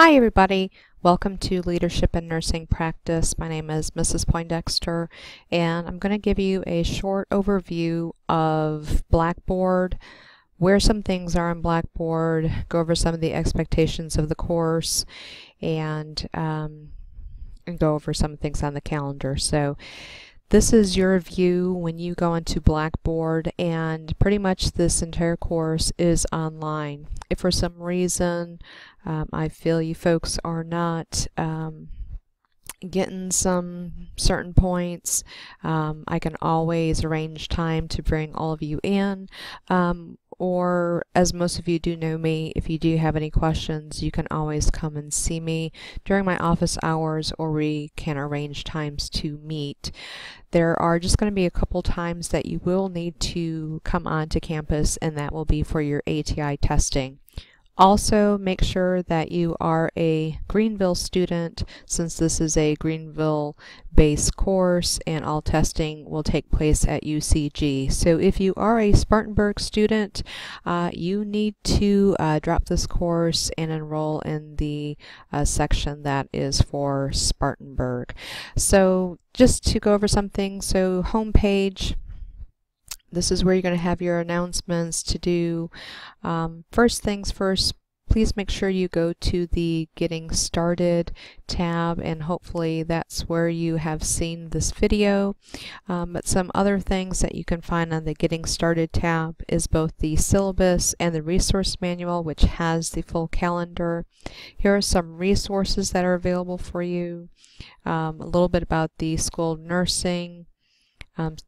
Hi everybody, welcome to Leadership in Nursing Practice. My name is Mrs. Poindexter and I'm going to give you a short overview of Blackboard, where some things are in Blackboard, go over some of the expectations of the course, and go over some things on the calendar. So this is your view when you go into Blackboard, and pretty much this entire course is online. If for some reason I feel you folks are not getting some certain points, I can always arrange time to bring all of you in, or as most of you do know me, if you do have any questions, you can always come and see me during my office hours, or we can arrange times to meet. There are just going to be a couple times that you will need to come onto campus, and that will be for your ATI testing. Also, make sure that you are a Greenville student, since this is a Greenville-based course and all testing will take place at UCG. So if you are a Spartanburg student, you need to drop this course and enroll in the section that is for Spartanburg. So just to go over some things, so homepage. This is where you're going to have your announcements to do. First things first, please make sure you go to the Getting Started tab, and hopefully that's where you have seen this video. But some other things that you can find on the Getting Started tab is both the syllabus and the resource manual, which has the full calendar. Here are some resources that are available for you. A little bit about the School of Nursing,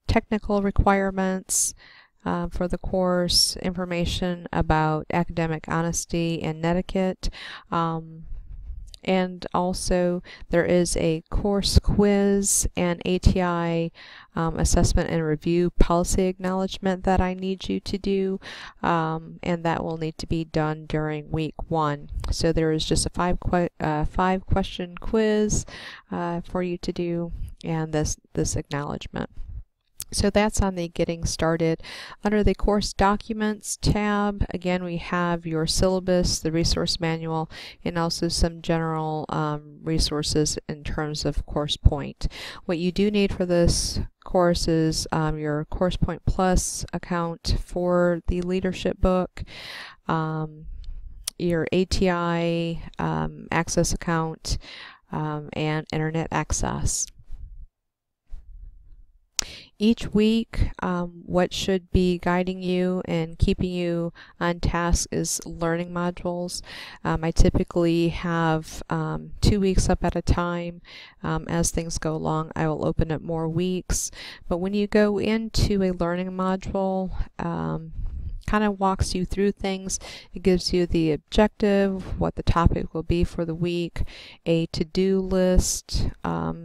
technical requirements for the course, information about academic honesty and netiquette, and also there is a course quiz and ATI assessment and review policy acknowledgement that I need you to do, and that will need to be done during week 1. So there is just a 5-question quiz for you to do, and this acknowledgement. So that's on the Getting Started. Under the Course Documents tab, again, we have your syllabus, the resource manual, and also some general resources in terms of course point. What you do need for this course is your Course Point Plus account for the leadership book, your ATI access account, and internet access. Each week, what should be guiding you and keeping you on task is learning modules. I typically have 2 weeks up at a time. As things go along, I will open up more weeks. But when you go into a learning module, kind of walks you through things. It gives you the objective, what the topic will be for the week, a to-do list.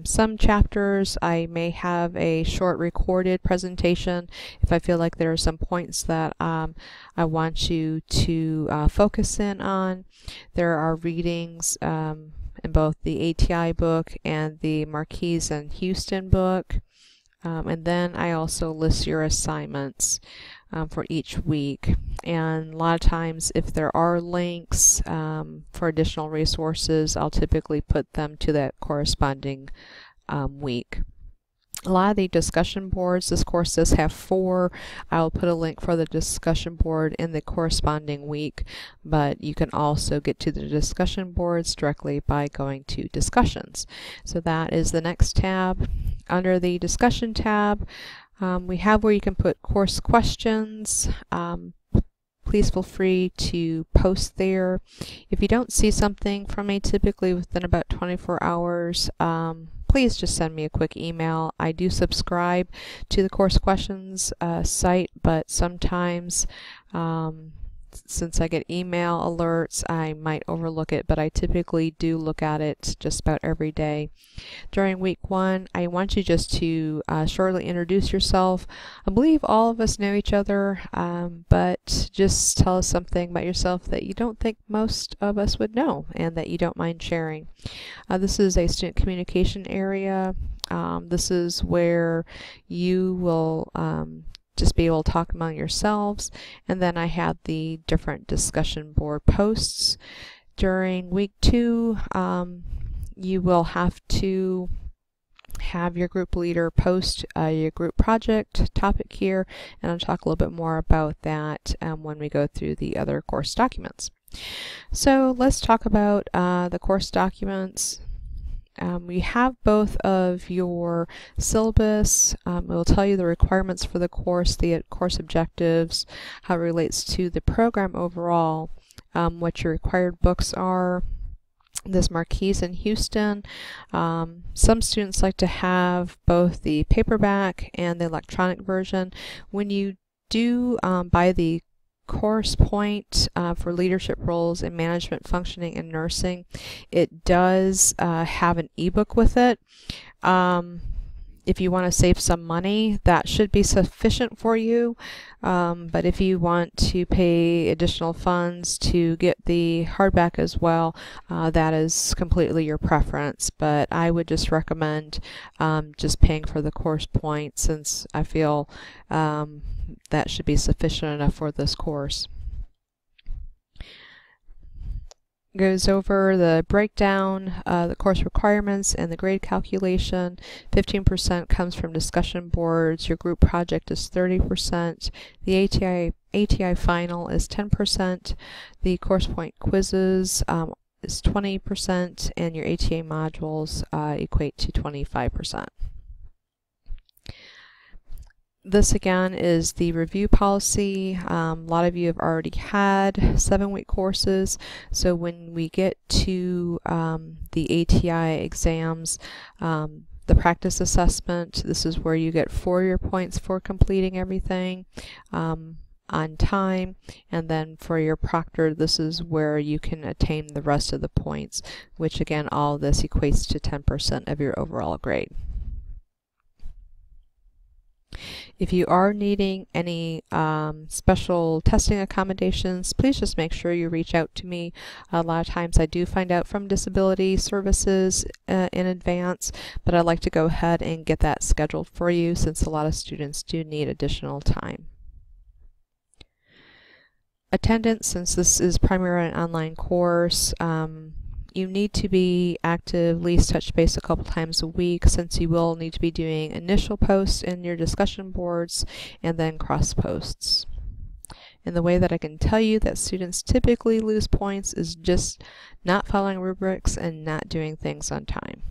Some chapters I may have a short recorded presentation if I feel like there are some points that I want you to focus in on. There are readings in both the ATI book and the Marquise and Houston book. And then I also list your assignments for each week, and a lot of times if there are links for additional resources, I'll typically put them to that corresponding week. A lot of the discussion boards, this course does have 4. I'll put a link for the discussion board in the corresponding week, but you can also get to the discussion boards directly by going to Discussions. So that is the next tab. Under the Discussion tab, we have where you can put course questions. Please feel free to post there. If you don't see something from me, typically within about 24 hours, please just send me a quick email. I do subscribe to the course questions site, but sometimes since I get email alerts, I might overlook it, but I typically do look at it just about every day. During week 1, I want you just to shortly introduce yourself. I believe all of us know each other, but just tell us something about yourself that you don't think most of us would know and that you don't mind sharing. This is a student communication area. This is where you will just be able to talk among yourselves. And then I have the different discussion board posts. During week 2, you will have to have your group leader post your group project topic here, and I'll talk a little bit more about that when we go through the other course documents. So let's talk about the course documents. We have both of your syllabus. It will tell you the requirements for the course objectives, how it relates to the program overall, what your required books are. This Marquise in Houston. Some students like to have both the paperback and the electronic version. When you do buy the course point for leadership roles in management, functioning, and nursing, it does have an ebook with it. If you want to save some money, that should be sufficient for you. But if you want to pay additional funds to get the hardback as well, that is completely your preference. But I would just recommend just paying for the course point, since I feel that should be sufficient enough for this course. Goes over the breakdown, the course requirements, and the grade calculation. 15% comes from discussion boards. Your group project is 30%. The ATI final is 10%. The course point quizzes is 20%, and your ATA modules equate to 25%. This again is the review policy. A lot of you have already had 7-week courses, so when we get to the ATI exams, the practice assessment, this is where you get 4 points for completing everything on time, and then for your proctor, this is where you can attain the rest of the points, which again, all of this equates to 10% of your overall grade. If you are needing any special testing accommodations, please just make sure you reach out to me. A lot of times I do find out from disability services in advance, but I'd like to go ahead and get that scheduled for you, since a lot of students do need additional time. Attendance, since this is primarily an online course, you need to be active, at least touch base a couple times a week, since you will need to be doing initial posts in your discussion boards and then cross posts. And the way that I can tell you that students typically lose points is just not following rubrics and not doing things on time.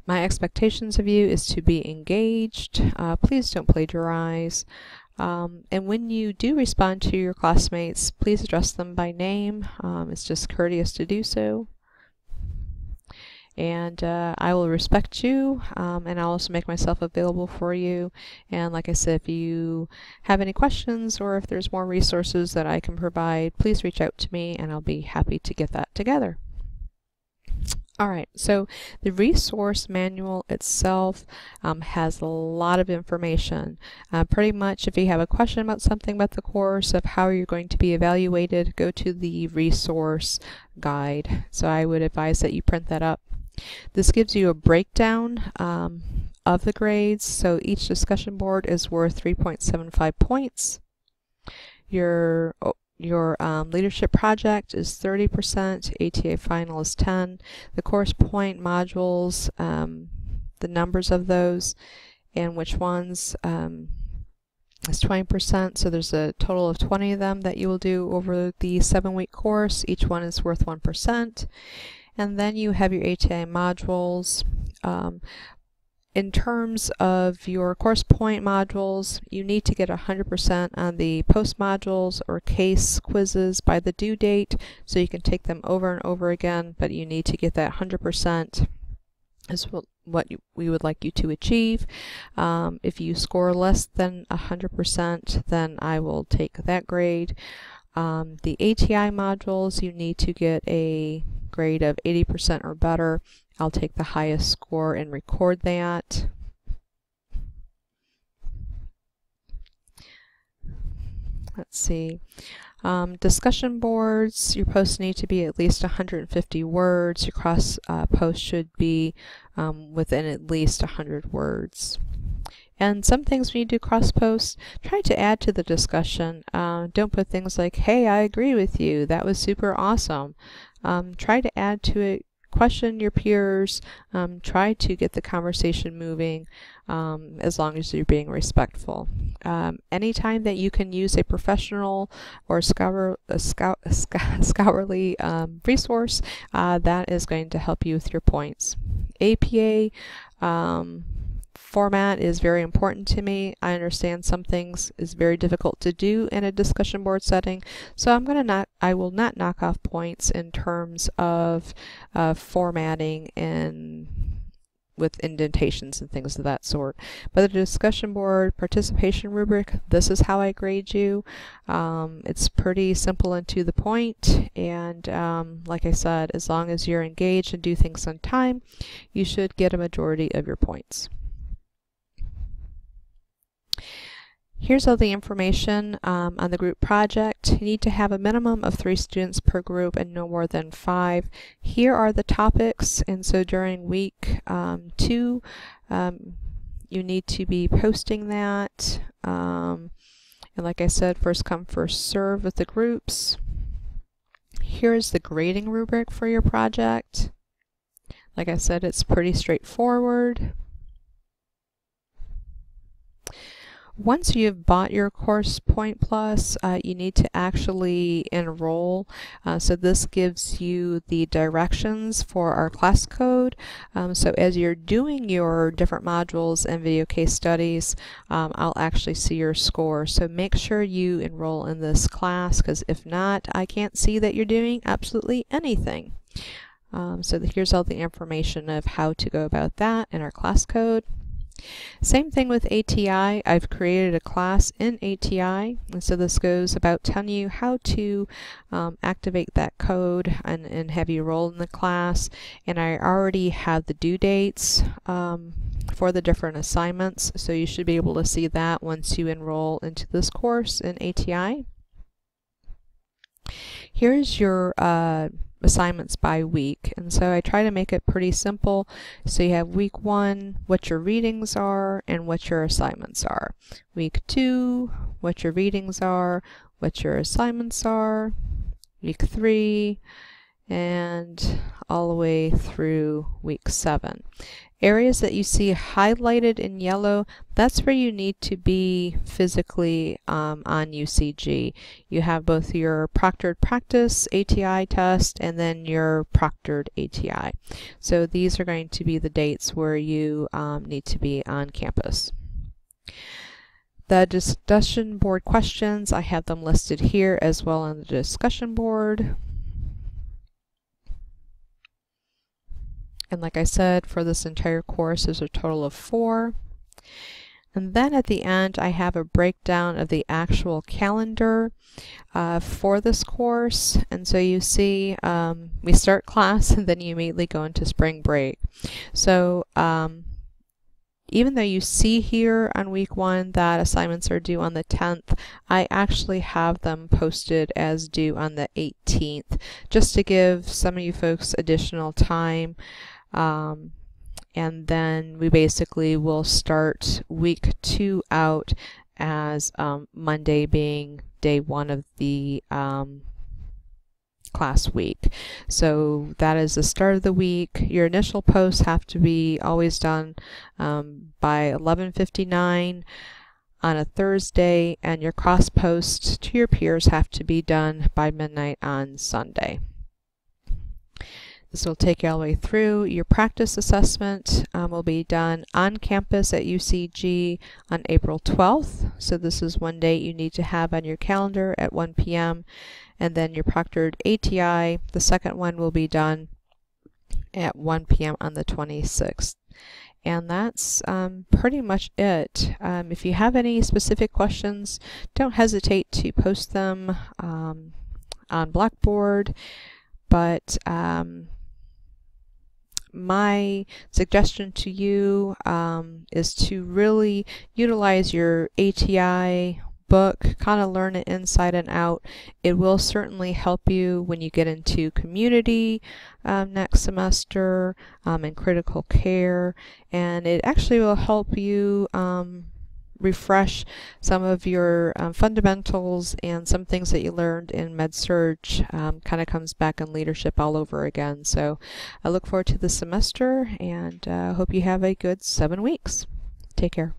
My expectations of you is to be engaged. Please don't plagiarize. And when you do respond to your classmates, please address them by name. It's just courteous to do so. And I will respect you, and I'll also make myself available for you. And like I said, if you have any questions or if there's more resources that I can provide, please reach out to me and I'll be happy to get that together. Alright, so the resource manual itself has a lot of information. Pretty much if you have a question about something about the course, of how you're going to be evaluated, go to the resource guide. So I would advise that you print that up. This gives you a breakdown of the grades. So each discussion board is worth 3.75 points. Your leadership project is 30%, ATA final is 10%, the course point modules, the numbers of those and which ones is 20%, so there's a total of 20 of them that you will do over the 7-week course. Each one is worth 1%. And then you have your ATA modules. In terms of your course point modules, you need to get 100% on the post modules or case quizzes by the due date, so you can take them over and over again, but you need to get that 100% is what we would like you to achieve. If you score less than 100%, then I will take that grade. The ATI modules, you need to get a grade of 80% or better. I'll take the highest score and record that. Let's see. Discussion boards, your posts need to be at least 150 words. Your cross post should be within at least 100 words. And some things when you do cross-posts, try to add to the discussion. Don't put things like, hey, I agree with you, that was super awesome. Try to add to it, question your peers, try to get the conversation moving, as long as you're being respectful. Anytime that you can use a professional or scholarly resource, that is going to help you with your points. APA format is very important to me. I understand some things is very difficult to do in a discussion board setting, so I will not knock off points in terms of formatting and with indentations and things of that sort. But the discussion board participation rubric, this is how I grade you. It's pretty simple and to the point, and like I said, as long as you're engaged and do things on time, you should get a majority of your points. Here's all the information on the group project. You need to have a minimum of 3 students per group and no more than 5. Here are the topics, and so during week 2 you need to be posting that. And like I said, first come, first serve with the groups. Here's the grading rubric for your project. Like I said, it's pretty straightforward. Once you've bought your course Point Plus, you need to actually enroll. So this gives you the directions for our class code. So as you're doing your different modules and video case studies, I'll actually see your score. So make sure you enroll in this class, because if not, I can't see that you're doing absolutely anything. So here's all the information of how to go about that in our class code. Same thing with ATI. I've created a class in ATI, and so this goes about telling you how to activate that code and have you roll in the class. And I already have the due dates for the different assignments, so you should be able to see that once you enroll into this course in ATI. Here's your assignments by week, and so I try to make it pretty simple. So you have week 1, what your readings are and what your assignments are. Week 2, what your readings are, what your assignments are. Week 3, and all the way through week 7. Areas that you see highlighted in yellow, that's where you need to be physically on UCG. You have both your proctored practice ATI test and then your proctored ATI. So these are going to be the dates where you need to be on campus. The discussion board questions, I have them listed here as well on the discussion board. And like I said, for this entire course, there's a total of 4. And then at the end, I have a breakdown of the actual calendar for this course. And so you see, we start class and then you immediately go into spring break. So even though you see here on week 1 that assignments are due on the 10th, I actually have them posted as due on the 18th, just to give some of you folks additional time. And then we basically will start week 2 out as Monday being day 1 of the class week. So that is the start of the week. Your initial posts have to be always done by 11:59 on a Thursday, and your cross posts to your peers have to be done by midnight on Sunday. This will take you all the way through. Your practice assessment will be done on campus at UCG on April 12th. So this is one date you need to have on your calendar at 1 p.m. And then your proctored ATI, the second one, will be done at 1 p.m. on the 26th. And that's pretty much it. If you have any specific questions, don't hesitate to post them on Blackboard. But my suggestion to you is to really utilize your ATI book, kind of learn it inside and out. It will certainly help you when you get into community next semester and critical care, and it actually will help you refresh some of your fundamentals, and some things that you learned in med-surg kind of comes back in leadership all over again. So I look forward to the semester, and hope you have a good 7 weeks. Take care.